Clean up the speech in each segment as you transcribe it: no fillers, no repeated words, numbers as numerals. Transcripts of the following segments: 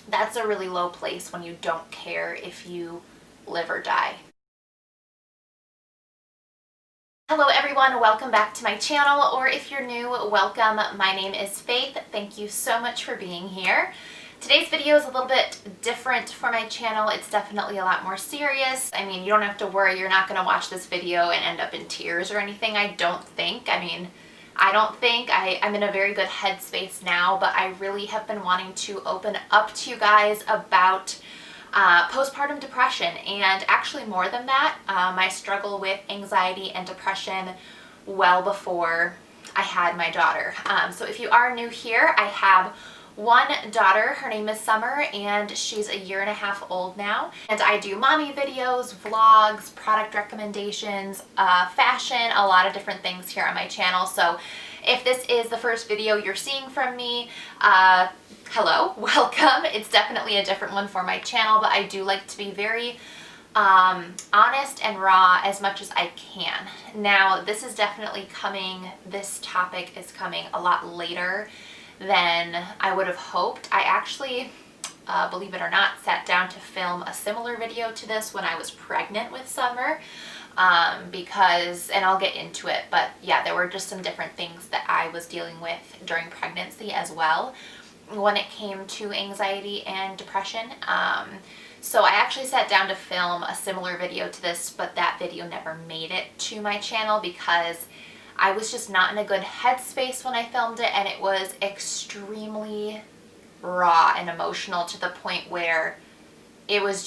That's a really low place when you don't care if you live or die. Hello everyone, welcome back to my channel, or if you're new, welcome. My name is Faith. Thank you so much for being here. Today's video is a little bit different for my channel. It's definitely a lot more serious. I mean, you don't have to worry, you're not going to watch this video and end up in tears or anything, I don't think. I'm in a very good headspace now, but I really have been wanting to open up to you guys about postpartum depression, and actually more than that, my struggle with anxiety and depression well before I had my daughter. So if you are new here, I have one daughter. Her name is Summer, and she's a year and a half old now. And I do mommy videos, vlogs, product recommendations, fashion, a lot of different things here on my channel. So if this is the first video you're seeing from me, hello, welcome. It's definitely a different one for my channel, but I do like to be very honest and raw as much as I can. Now, this topic is coming a lot later than I would have hoped. I actually, believe it or not, sat down to film a similar video to this when I was pregnant with Summer, because, and I'll get into it, but yeah, there were just some different things that I was dealing with during pregnancy as well when it came to anxiety and depression. So I actually sat down to film a similar video to this, but that video never made it to my channel because I was just not in a good headspace when I filmed it, and it was extremely raw and emotional to the point where it was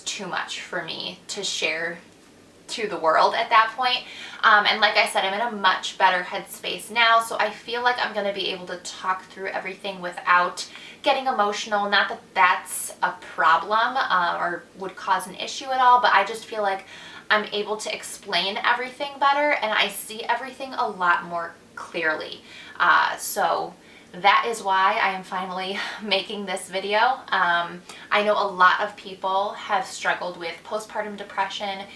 too much for me to share to the world at that point. And like I said, I'm in a much better headspace now, so I feel like I'm going to be able to talk through everything without getting emotional. Not that that's a problem or would cause an issue at all, but I just feel like I'm able to explain everything better, and I see everything a lot more clearly. So that is why I am finally making this video. I know a lot of people have struggled with postpartum depression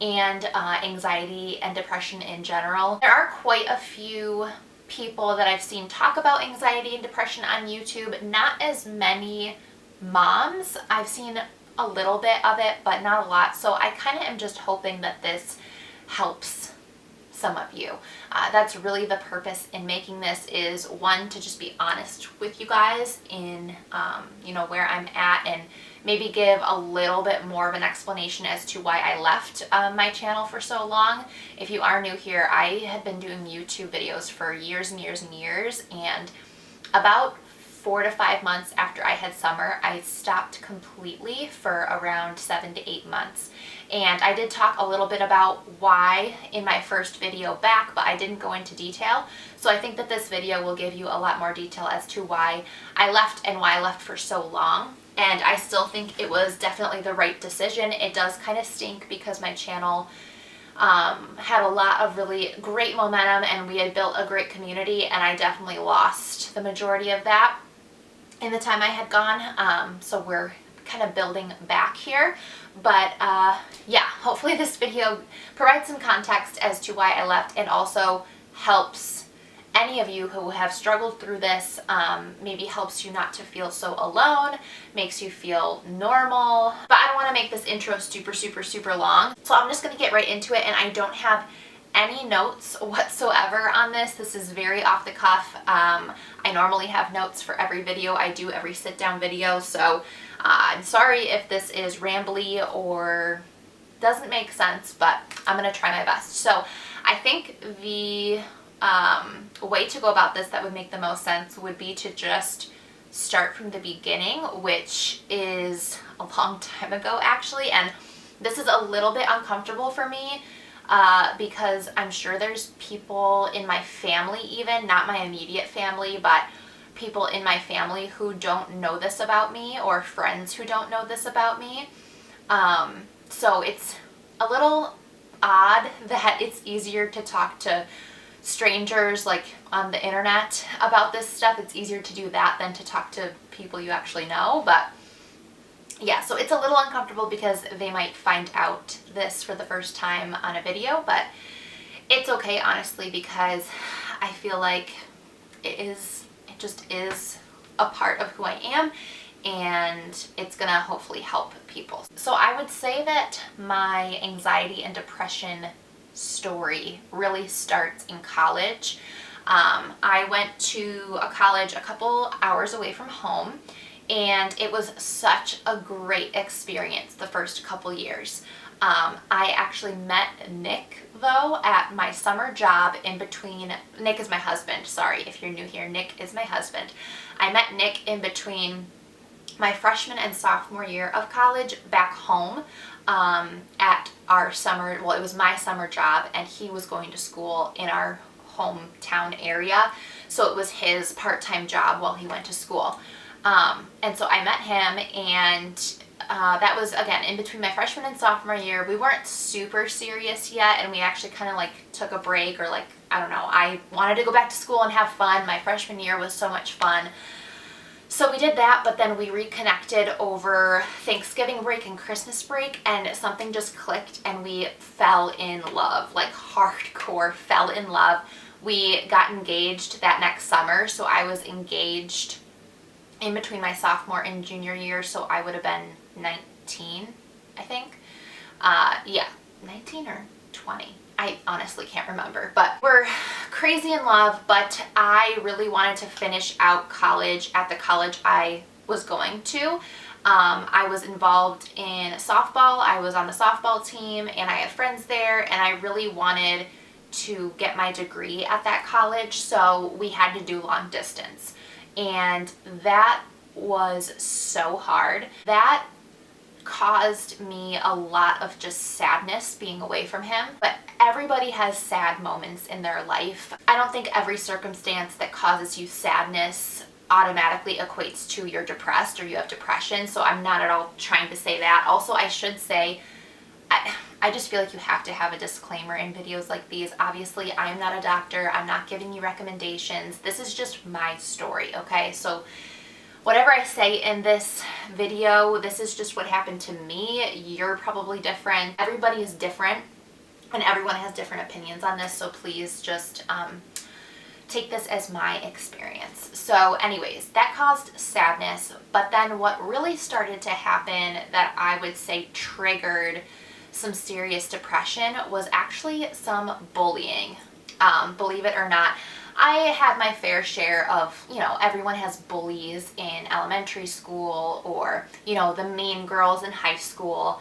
and anxiety and depression in general. There are quite a few people that I've seen talk about anxiety and depression on YouTube. Not as many moms. I've seen a little bit of it, but not a lot. So I kind of am just hoping that this helps some of you. That's really the purpose in making this, is one, to just be honest with you guys in where I'm at, and maybe give a little bit more of an explanation as to why I left my channel for so long. If you are new here, I had been doing YouTube videos for years and years and years, and about 4 to 5 months after I had Summer, I stopped completely for around 7 to 8 months. And I did talk a little bit about why in my first video back, but I didn't go into detail. So I think that this video will give you a lot more detail as to why I left and why I left for so long. And I still think it was definitely the right decision. It does kind of stink because my channel had a lot of really great momentum, and we had built a great community, and I definitely lost the majority of that in the time I had gone. So we're kind of building back here. But yeah, hopefully this video provides some context as to why I left, and also helps any of you who have struggled through this, maybe helps you not to feel so alone, makes you feel normal. But I don't want to make this intro super long, so I'm just going to get right into it. And I don't have any notes whatsoever on this. This is very off the cuff. I normally have notes for every video I do, every sit down video, so I'm sorry if this is rambly or doesn't make sense, but I'm going to try my best. So I think the way to go about this that would make the most sense would be to just start from the beginning, which is a long time ago actually, and this is a little bit uncomfortable for me because I'm sure there's people in my family, even not my immediate family, but people in my family who don't know this about me, or friends who don't know this about me. So it's a little odd that it's easier to talk to strangers like on the internet about this stuff. It's easier to do that than to talk to people you actually know. But yeah, so it's a little uncomfortable because they might find out this for the first time on a video, but it's okay, honestly, because I feel like it just is a part of who I am, and it's gonna hopefully help people. So I would say that my anxiety and depression story really starts in college. I went to a college a couple hours away from home, and it was such a great experience the first couple years. I actually met Nick, though, at my summer job in between. Nick is my husband, sorry if you're new here. Nick is my husband. I met Nick in between my freshman and sophomore year of college back home at our summer, well, it was my summer job, and he was going to school in our hometown area. So it was his part-time job while he went to school. And so I met him, and that was, again, in between my freshman and sophomore year. We weren't super serious yet, and we actually kind of like took a break, or like, I don't know, I wanted to go back to school and have fun. My freshman year was so much fun. So we did that, but then we reconnected over Thanksgiving break and Christmas break, and something just clicked, and we fell in love, like hardcore fell in love. We got engaged that next summer, so I was engaged in between my sophomore and junior year, so I would have been 19, I think. Yeah, 19 or 20. I honestly can't remember, but we're crazy in love. But I really wanted to finish out college at the college I was going to. I was involved in softball. I was on the softball team, and I had friends there, and I really wanted to get my degree at that college, so we had to do long distance. And that was so hard. That caused me a lot of just sadness being away from him. But everybody has sad moments in their life. I don't think every circumstance that causes you sadness automatically equates to you're depressed or you have depression. So I'm not at all trying to say that. Also, I should say, I just feel like you have to have a disclaimer in videos like these. Obviously, I am not a doctor. I'm not giving you recommendations. This is just my story, okay? So whatever I say in this video, this is just what happened to me. You're probably different. Everybody is different, and everyone has different opinions on this, so please just take this as my experience. So anyways, that caused sadness, but then what really started to happen that I would say triggered some serious depression was actually some bullying. Believe it or not, I had my fair share of, everyone has bullies in elementary school, or, the mean girls in high school.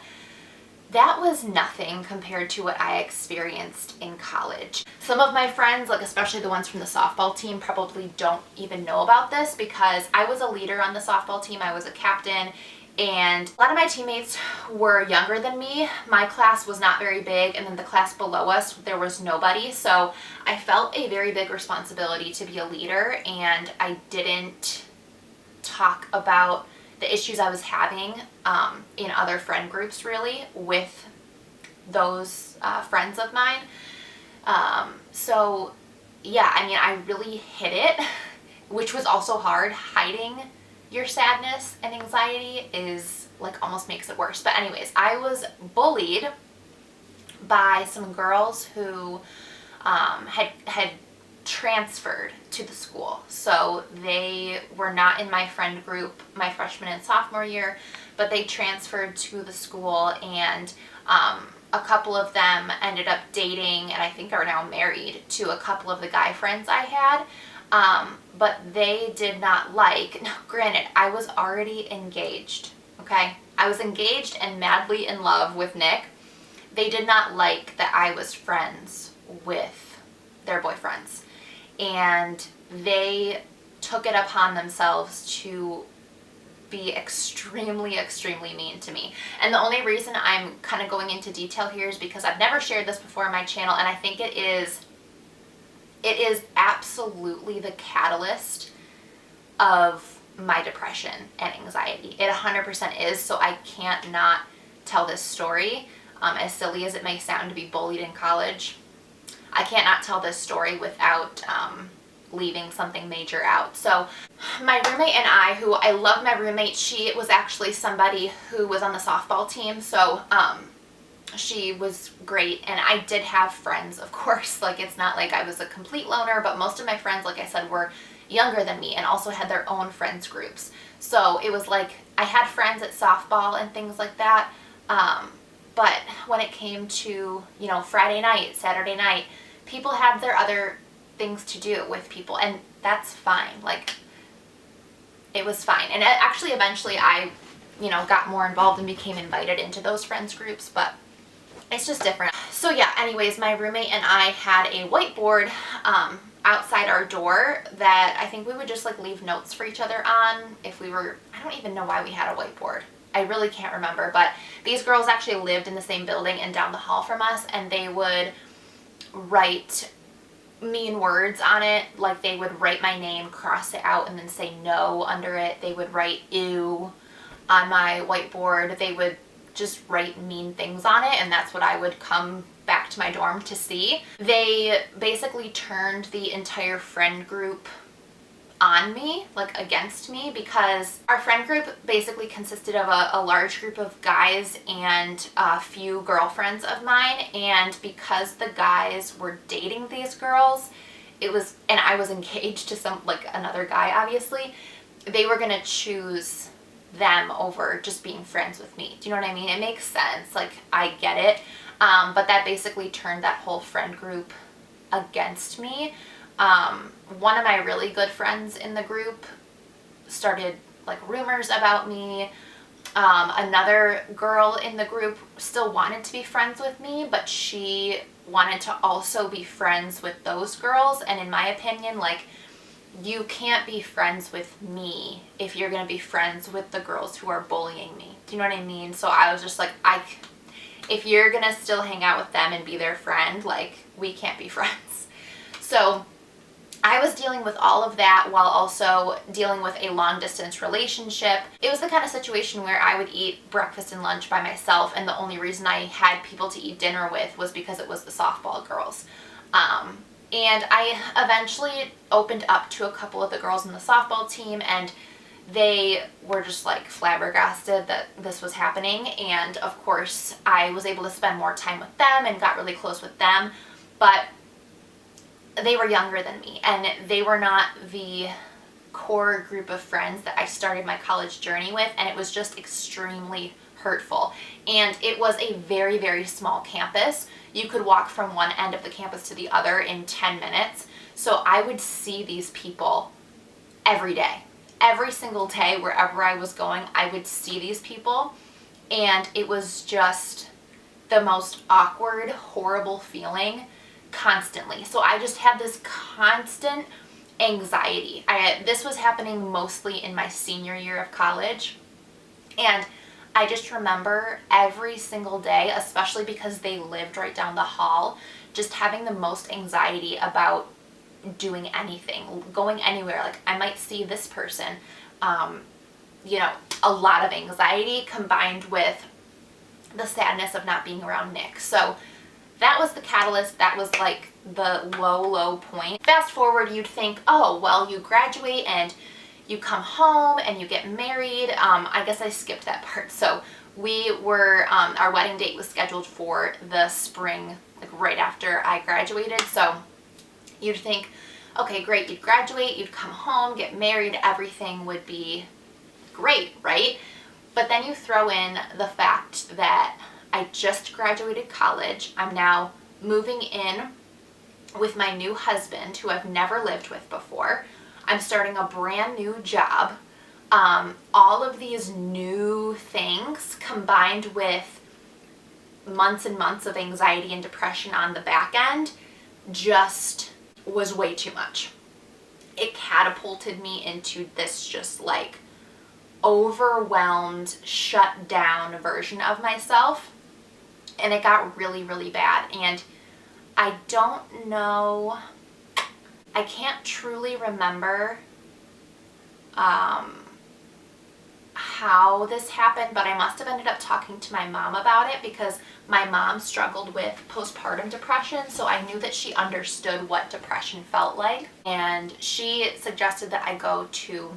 That was nothing compared to what I experienced in college. Some of my friends, like especially the ones from the softball team, probably don't even know about this, because I was a leader on the softball team. I was a captain, and a lot of my teammates were younger than me. My class was not very big, and then the class below us, there was nobody. So I felt a very big responsibility to be a leader, and I didn't talk about the issues I was having in other friend groups really with those friends of mine. So yeah, I mean, I really hid it, which was also hard. Hiding your sadness and anxiety is like almost makes it worse. But anyways, I was bullied by some girls who had transferred to the school. So they were not in my friend group my freshman and sophomore year, but they transferred to the school, and a couple of them ended up dating, and I think are now married to a couple of the guy friends I had. But they did not like, now granted, I was already engaged, okay? I was engaged and madly in love with Nick. They did not like that I was friends with their boyfriends. And they took it upon themselves to be extremely, extremely mean to me. And the only reason I'm kind of going into detail here is because I've never shared this before on my channel, and I think it is absolutely the catalyst of my depression and anxiety. It 100% is, so I can't not tell this story. As silly as it may sound to be bullied in college, I can't not tell this story without leaving something major out. So my roommate and I, who I love my roommate, she was actually somebody who was on the softball team, so she was great, and I did have friends, of course. Like, it's not like I was a complete loner, but most of my friends, like I said, were, younger than me and also had their own friends groups. So it was like I had friends at softball and things like that. But when it came to, you know, Friday night, Saturday night, people had their other things to do with people, and that's fine. Like, it was fine. And actually, eventually, I, you know, got more involved and became invited into those friends groups, but it's just different. So yeah, anyways, my roommate and I had a whiteboard outside our door that I think we would just like leave notes for each other on if we were, I don't even know why we had a whiteboard. I really can't remember, but these girls actually lived in the same building and down the hall from us, and they would write mean words on it. Like, they would write my name, cross it out, and then say no under it. They would write ew on my whiteboard. They would just write mean things on it, and that's what I would come back to my dorm to see. They basically turned the entire friend group on me, like against me, because our friend group basically consisted of a large group of guys and a few girlfriends of mine, and because the guys were dating these girls, it was, and I was engaged to some, like another guy obviously, they were gonna choose them over just being friends with me. Do you know what I mean? It makes sense, like I get it, but that basically turned that whole friend group against me. One of my really good friends in the group started like rumors about me. Another girl in the group still wanted to be friends with me, but she wanted to also be friends with those girls. And in my opinion, like, you can't be friends with me if you're going to be friends with the girls who are bullying me. Do you know what I mean? So I was just like, if you're going to still hang out with them and be their friend, like, we can't be friends. So I was dealing with all of that while also dealing with a long distance relationship. It was the kind of situation where I would eat breakfast and lunch by myself, and the only reason I had people to eat dinner with was because it was the softball girls. And I eventually opened up to a couple of the girls in the softball team, and they were just like flabbergasted that this was happening. And of course, I was able to spend more time with them and got really close with them, but they were younger than me, and they were not the core group of friends that I started my college journey with, and it was just extremely hurtful. And it was a very, very small campus. You could walk from one end of the campus to the other in 10 minutes. So I would see these people every day. Every single day, wherever I was going, I would see these people, and it was just the most awkward, horrible feeling constantly. So I just had this constant anxiety. This was happening mostly in my senior year of college, and I just remember every single day, especially because they lived right down the hall, just having the most anxiety about doing anything, going anywhere. Like, I might see this person, you know, a lot of anxiety combined with the sadness of not being around Nick. So that was the catalyst. That was like the low point. Fast forward, you'd think, oh, well, you graduate and you come home and you get married. I guess I skipped that part. So we were, our wedding date was scheduled for the spring, like right after I graduated. So you'd think, okay, great, you'd graduate, you'd come home, get married, everything would be great, right? But then you throw in the fact that I just graduated college. I'm now moving in with my new husband, who I've never lived with before. I'm starting a brand new job. All of these new things combined with months and months of anxiety and depression on the back end just was way too much. It catapulted me into this just like overwhelmed, shut down version of myself. And it got really, really bad. And I don't know, I can't truly remember how this happened, but I must have ended up talking to my mom about it because my mom struggled with postpartum depression, so I knew that she understood what depression felt like. And she suggested that I go to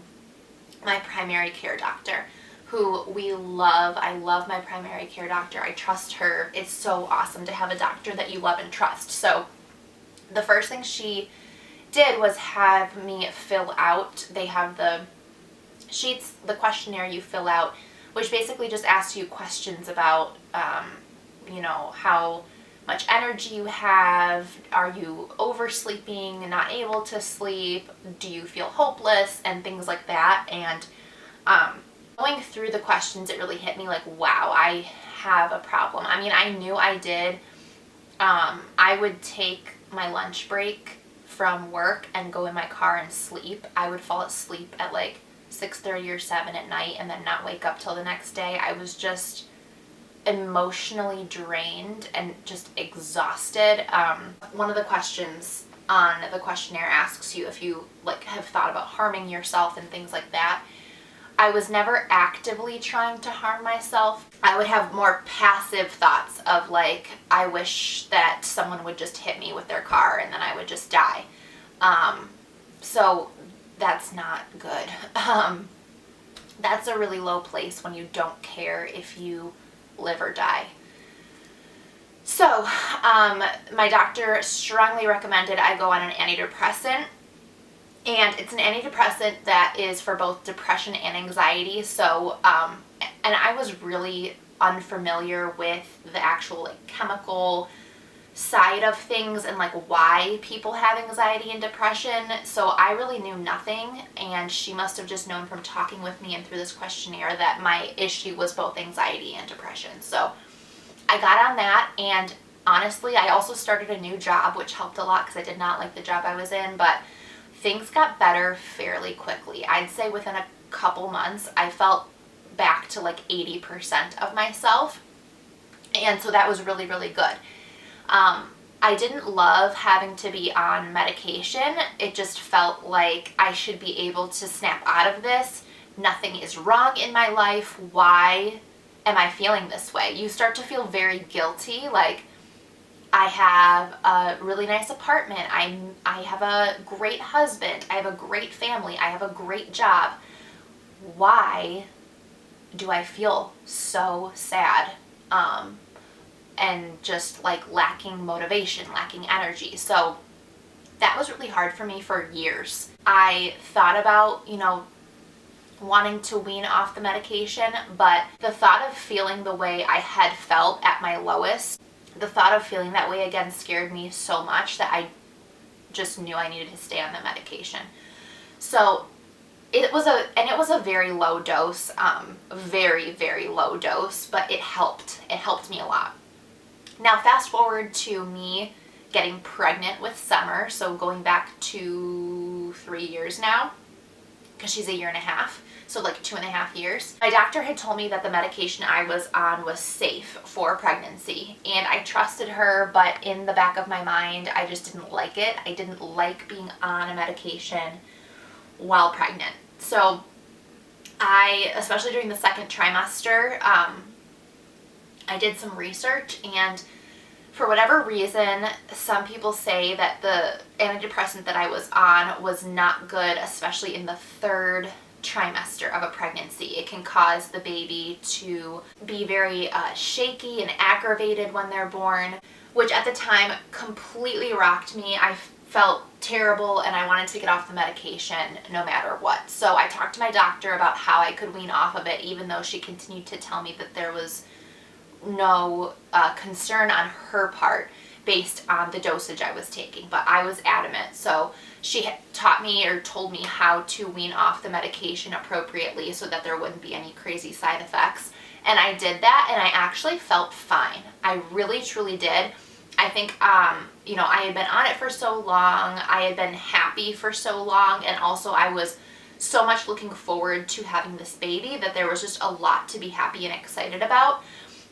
my primary care doctor, who we love. I love my primary care doctor. I trust her. It's so awesome to have a doctor that you love and trust. So the first thing she did was have me fill out, they have the sheets, the questionnaire you fill out, which basically just asks you questions about, you know, how much energy you have, are you oversleeping, not able to sleep, do you feel hopeless, and things like that. And going through the questions, it really hit me like, wow, I have a problem. I mean, I knew I did. I would take my lunch break from work and go in my car and sleep. I would fall asleep at like 6:30 or 7 at night and then not wake up till the next day. I was just emotionally drained and just exhausted. One of the questions on the questionnaire asks you if you like have thought about harming yourself and things like that. I was never actively trying to harm myself. I would have more passive thoughts of like, I wish that someone would just hit me with their car and then I would just die. So that's not good. That's a really low place when you don't care if you live or die. So my doctor strongly recommended I go on an antidepressant. And it's an antidepressant that is for both depression and anxiety. So, and I was really unfamiliar with the actual like chemical side of things and like why people have anxiety and depression. So I really knew nothing, and she must have just known from talking with me and through this questionnaire that my issue was both anxiety and depression. So I got on that, and honestly, I also started a new job, which helped a lot because I did not like the job I was in, but things got better fairly quickly. I'd say within a couple months, I felt back to like 80% of myself. And so that was really, really good. I didn't love having to be on medication. It just felt like I should be able to snap out of this. Nothing is wrong in my life. Why am I feeling this way? You start to feel very guilty. Like, I have a really nice apartment. I have a great husband. I have a great family. I have a great job. Why do I feel so sad? And just like lacking motivation, lacking energy. So that was really hard for me for years. I thought about, you know, wanting to wean off the medication, but the thought of feeling the way I had felt at my lowest, the thought of feeling that way again scared me so much that I just knew I needed to stay on the medication. So it was a very low dose, very, very low dose, but it helped. It helped me a lot. Now fast forward to me getting pregnant with Summer, so going back to 3 years now, because she's 1.5 years, so like 2.5 years. My doctor had told me that the medication I was on was safe for pregnancy, and I trusted her, but in the back of my mind, I just didn't like it. I didn't like being on a medication while pregnant. So especially during the second trimester, I did some research, and for whatever reason, some people say that the antidepressant that I was on was not good, especially in the third trimester of a pregnancy. It can cause the baby to be very shaky and aggravated when they're born, which at the time completely rocked me. I felt terrible and I wanted to get off the medication no matter what. So I talked to my doctor about how I could wean off of it, even though she continued to tell me that there was no concern on her part based on the dosage I was taking, but I was adamant. So she taught me or told me how to wean off the medication appropriately so that there wouldn't be any crazy side effects. And I did that, and I actually felt fine. I really, truly did. I think, you know, I had been on it for so long, I had been happy for so long, and also I was so much looking forward to having this baby that there was just a lot to be happy and excited about.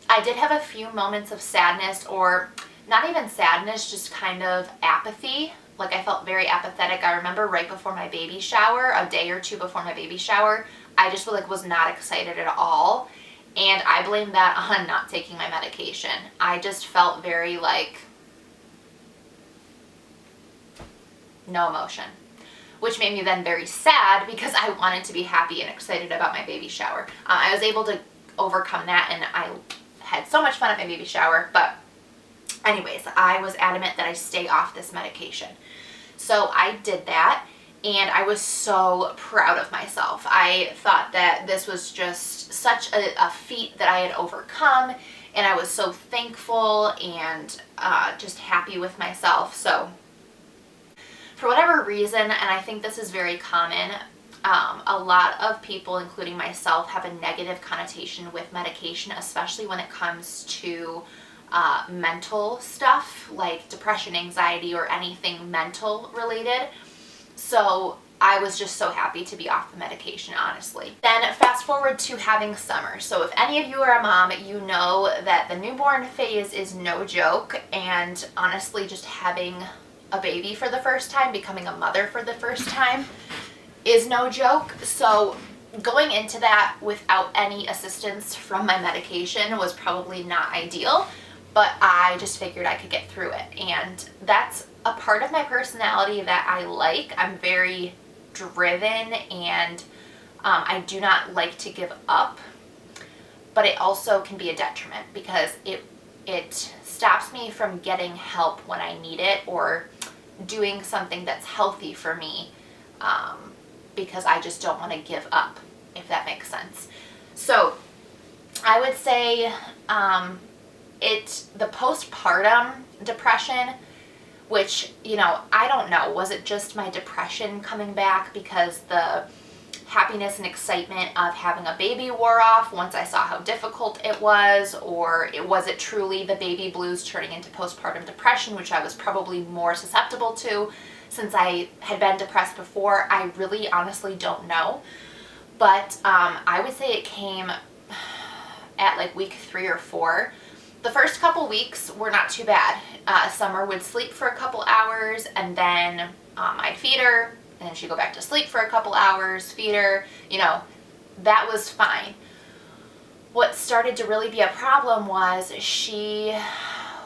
I did have a few moments of sadness, or not even sadness, just kind of apathy. Like, I felt very apathetic. I remember right before my baby shower, a day or two before my baby shower, I just was not excited at all. And I blame that on not taking my medication. I just felt very like no emotion, which made me then very sad because I wanted to be happy and excited about my baby shower. I was able to overcome that, and I had so much fun at my baby shower, but anyways, I was adamant that I stay off this medication. So I did that, and I was so proud of myself. I thought that this was just such a feat that I had overcome, and I was so thankful and just happy with myself. So for whatever reason, and I think this is very common, a lot of people, including myself, have a negative connotation with medication, especially when it comes to mental stuff like depression, anxiety, or anything mental related. So I was just so happy to be off the medication, honestly. Then fast forward to having summer. So if any of you are a mom, you know that the newborn phase is no joke, and honestly, just having a baby for the first time, becoming a mother for the first time, is no joke. So going into that without any assistance from my medication was probably not ideal, but I just figured I could get through it. And that's a part of my personality that I like. I'm very driven, and I do not like to give up, but it also can be a detriment because it stops me from getting help when I need it, or doing something that's healthy for me, because I just don't want to give up, if that makes sense. So I would say the postpartum depression, which, you know, I don't know, was it just my depression coming back because the happiness and excitement of having a baby wore off once I saw how difficult it was, or was it truly the baby blues turning into postpartum depression, which I was probably more susceptible to since I had been depressed before? I really honestly don't know, but I would say it came at like week 3 or 4. The first couple weeks were not too bad. Summer would sleep for a couple hours, and then I'd feed her, and then she'd go back to sleep for a couple hours, feed her, you know, that was fine. What started to really be a problem was she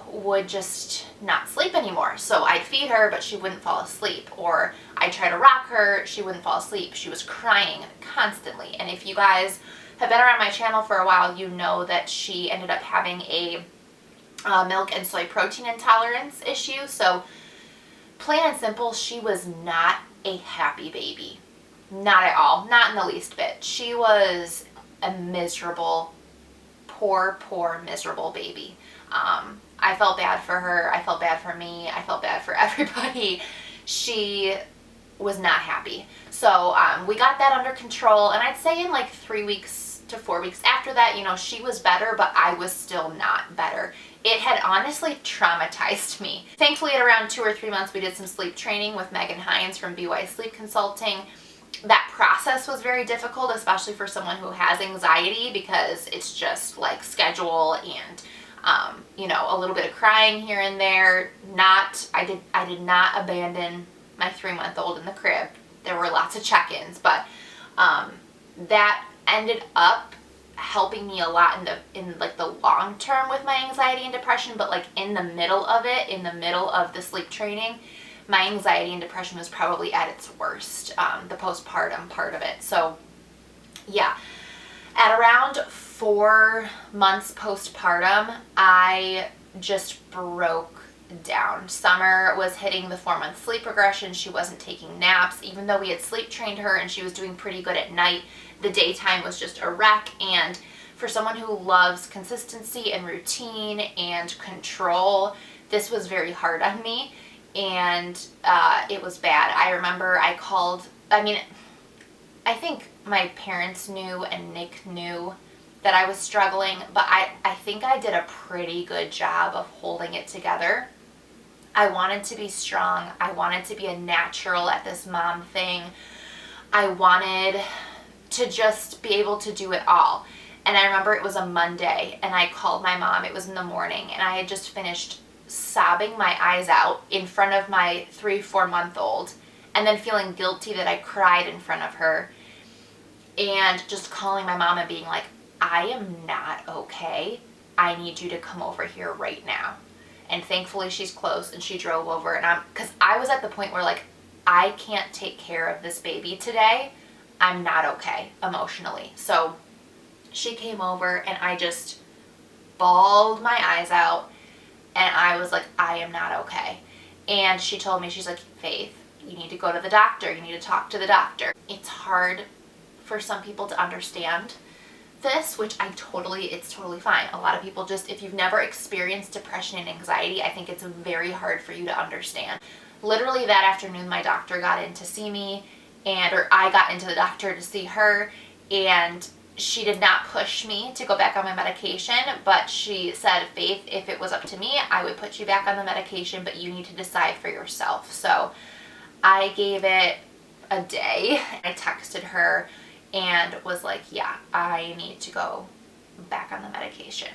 would just not sleep anymore. So I'd feed her, but she wouldn't fall asleep, or I'd try to rock her, she wouldn't fall asleep. She was crying constantly. And if you guys have been around my channel for a while, you know that she ended up having a milk and soy protein intolerance issue. So plain and simple, she was not a happy baby. Not at all. Not in the least bit. She was a miserable, poor, miserable baby. I felt bad for her. I felt bad for me. I felt bad for everybody. She was not happy. So we got that under control, and I'd say in like 3 weeks to 4 weeks after that, you know, she was better, but I was still not better. It had honestly traumatized me. Thankfully, at around 2 or 3 months, we did some sleep training with Megan Hines from BY Sleep Consulting. That process was very difficult, especially for someone who has anxiety, because it's just like schedule and you know, a little bit of crying here and there. I did not abandon my 3-month-old in the crib. There were lots of check-ins, but that ended up helping me a lot in like the long term with my anxiety and depression. But like in the middle of it, in the middle of the sleep training, my anxiety and depression was probably at its worst, the postpartum part of it. So yeah, at around 4 months postpartum, I just broke down. Summer was hitting the 4-month sleep regression. She wasn't taking naps, even though we had sleep trained her and she was doing pretty good at night. The daytime was just a wreck, and for someone who loves consistency and routine and control, this was very hard on me, and it was bad. I remember I think my parents knew and Nick knew that I was struggling, but I think I did a pretty good job of holding it together. I wanted to be strong. I wanted to be a natural at this mom thing. I wanted to just be able to do it all. And I remember it was a Monday, and I called my mom. It was in the morning, and I had just finished sobbing my eyes out in front of my 3-4-month-old, and then feeling guilty that I cried in front of her, and just calling my mom and being like, I am not okay. I need you to come over here right now. And thankfully she's close, and she drove over, and because I was at the point where like, I can't take care of this baby today. I'm not okay emotionally. So she came over, and I just bawled my eyes out, and I was like, I am not okay. And she told me, she's like, Faith, you need to go to the doctor. You need to talk to the doctor. It's hard for some people to understand this, which it's totally fine. A lot of people just, if you've never experienced depression and anxiety, I think it's very hard for you to understand. Literally that afternoon, my doctor got in to see me, or I got into the doctor to see her, and she did not push me to go back on my medication, but she said, Faith, if it was up to me, I would put you back on the medication, but you need to decide for yourself. So I gave it a day. I texted her and was like, yeah, I need to go back on the medication.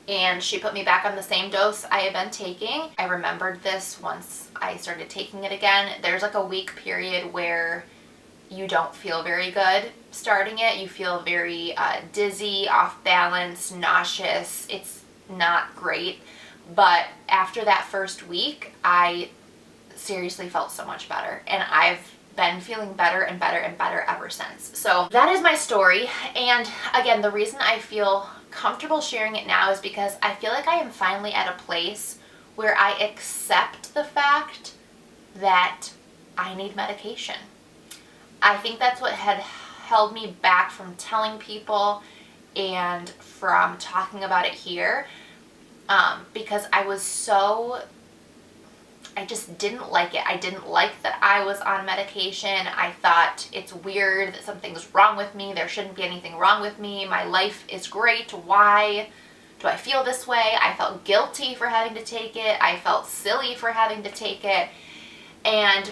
And she put me back on the same dose I had been taking. I remembered this once I started taking it again. There's like a week period where you don't feel very good starting it. You feel very dizzy, off balance, nauseous. It's not great. But after that first week, I seriously felt so much better. And I've been feeling better and better and better ever since. So that is my story. And again, the reason I feel comfortable sharing it now is because I feel like I am finally at a place where I accept the fact that I need medication. I think that's what had held me back from telling people and from talking about it here, because I just didn't like it. I didn't like that I was on medication. I thought it's weird that something's wrong with me. There shouldn't be anything wrong with me. My life is great. Why do I feel this way? I felt guilty for having to take it. I felt silly for having to take it. And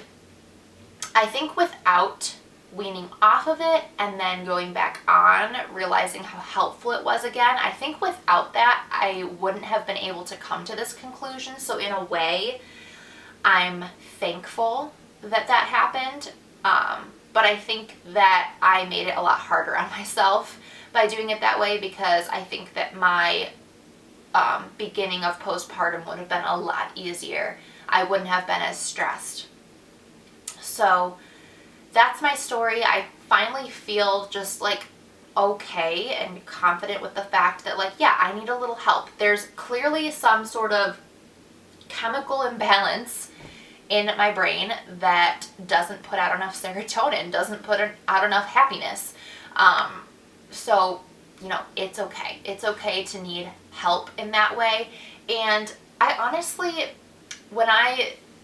I think without weaning off of it and then going back on, realizing how helpful it was again, I think without that, I wouldn't have been able to come to this conclusion. So in a way, I'm thankful that that happened. But I think that I made it a lot harder on myself by doing it that way, because I think that my beginning of postpartum would have been a lot easier. I wouldn't have been as stressed. So that's my story. I finally feel just like okay and confident with the fact that, like, yeah, I need a little help. There's clearly some sort of chemical imbalance in my brain that doesn't put out enough serotonin, doesn't put out enough happiness. So, you know, it's okay. It's okay to need help in that way. And I honestly,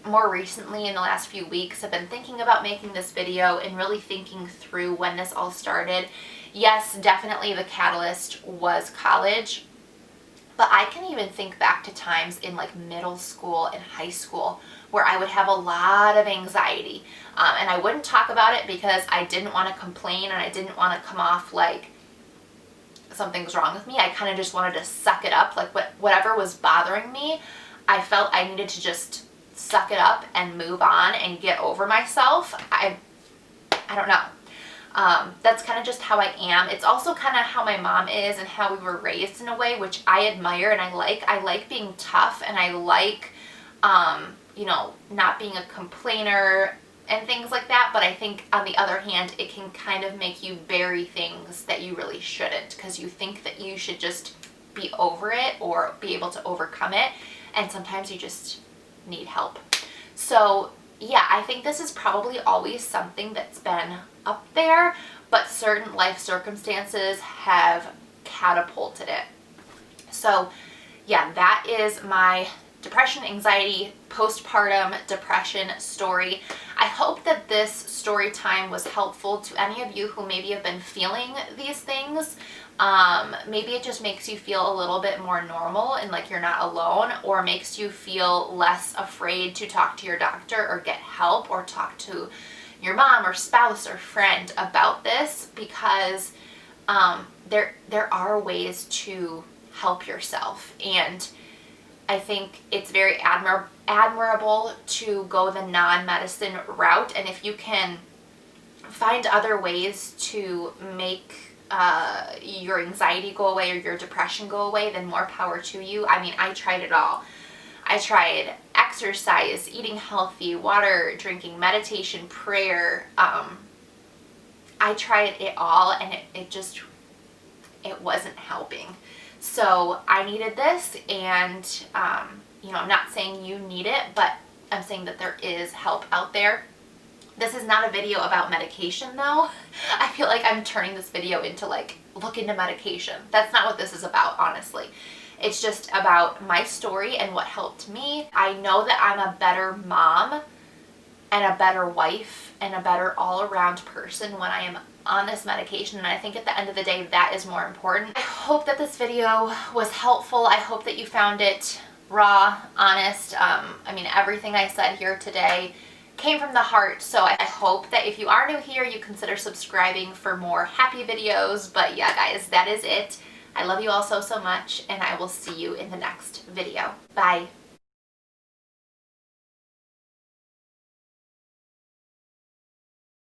more recently in the last few weeks, have been thinking about making this video and really thinking through when this all started. Yes, definitely the catalyst was college, but I can even think back to times in like middle school and high school where I would have a lot of anxiety. And I wouldn't talk about it because I didn't want to complain and I didn't want to come off like something's wrong with me. I kind of just wanted to suck it up. Like whatever was bothering me, I felt I needed to just suck it up and move on and get over myself. I don't know. That's kind of just how I am. It's also kind of how my mom is and how we were raised in a way, which I admire and I like. I like being tough and I like, you know, not being a complainer and things like that. But I think on the other hand, it can kind of make you bury things that you really shouldn't, because you think that you should just be over it or be able to overcome it. And sometimes you just need help. So yeah, I think this is probably always something that's been up there, but certain life circumstances have catapulted it. So yeah, that is my depression, anxiety, postpartum depression story. I hope that this story time was helpful to any of you who maybe have been feeling these things. Maybe it just makes you feel a little bit more normal and like you're not alone, or makes you feel less afraid to talk to your doctor or get help or talk to your mom or spouse or friend about this, because there are ways to help yourself. And I think it's very admirable to go the non-medicine route. And if you can find other ways to make your anxiety go away or your depression go away, then more power to you. I mean, I tried it all. I tried exercise, eating healthy, water drinking, meditation, prayer. I tried it all and it wasn't helping. So I needed this, and you know, I'm not saying you need it, but I'm saying that there is help out there. This is not a video about medication though. I feel like I'm turning this video into like, look into medication. That's not what this is about, honestly. It's just about my story and what helped me. I know that I'm a better mom and a better wife and a better all-around person when I am on this medication, and I think at the end of the day that is more important. I hope that this video was helpful. I hope that you found it raw, honest. I mean, everything I said here today came from the heart, so I hope that if you are new here, you consider subscribing for more happy videos. But yeah, guys, that is it. I love you all so much, and I will see you in the next video. Bye.